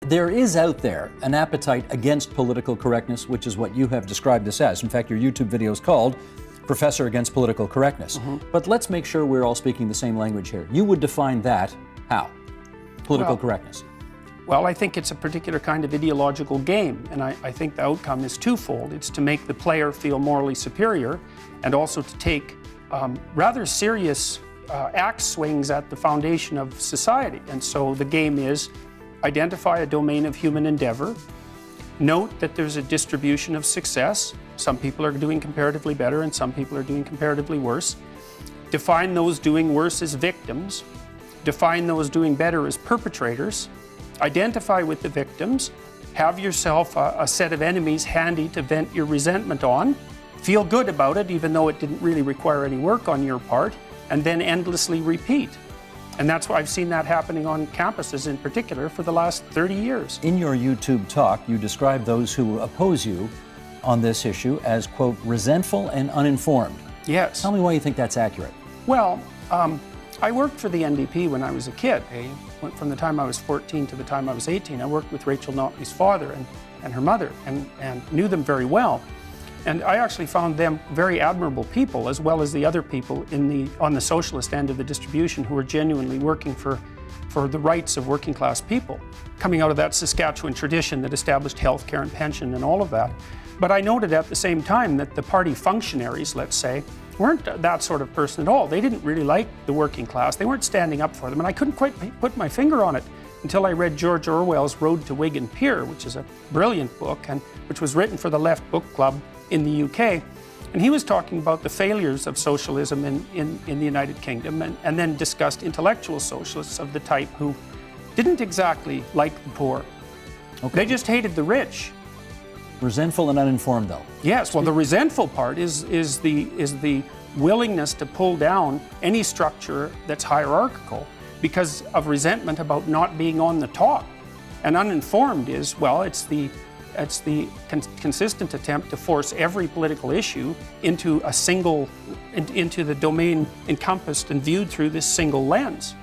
There is out there an appetite against political correctness, which is what you have described this as. In fact, your YouTube video is called Professor Against Political Correctness. But let's make sure we're all speaking the same language here. You would define that how? Political correctness. Well, I think it's a particular kind of ideological game, and I think the outcome is twofold. It's to make the player feel morally superior, and also to take rather serious axe swings at the foundation of society. And so the game is identify a domain of human endeavor, note that there's a distribution of success. Some people are doing comparatively better and some people are doing comparatively worse. Define those doing worse as victims. Define those doing better as perpetrators. Identify with the victims. Have yourself a set of enemies handy to vent your resentment on. Feel good about it, even though it didn't really require any work on your part, and then endlessly repeat. And that's why I've seen that happening on campuses in particular for the last 30 years. In your YouTube talk, you describe those who oppose you on this issue as, quote, resentful and uninformed. Yes. Tell me why you think that's accurate. Well, I worked for the NDP when I was a kid. From the time I was 14 to the time I was 18, I worked with Rachel Notley's father and her mother and knew them very well. And I actually found them very admirable people, as well as the other people on the socialist end of the distribution who were genuinely working for the rights of working class people, coming out of that Saskatchewan tradition that established health care and pension and all of that. But I noted at the same time that the party functionaries, let's say, weren't that sort of person at all. They didn't really like the working class. They weren't standing up for them. And I couldn't quite put my finger on it until I read George Orwell's Road to Wigan Pier, which is a brilliant book and which was written for the Left Book Club in the UK. And he was talking about the failures of socialism in the United Kingdom and then discussed intellectual socialists of the type who didn't exactly like the poor. Okay. They just hated the rich. Resentful and uninformed, though. Yes, well, the resentful part is the willingness to pull down any structure that's hierarchical because of resentment about not being on the top. And uninformed is, well, it's the consistent attempt to force every political issue into the domain encompassed and viewed through this single lens.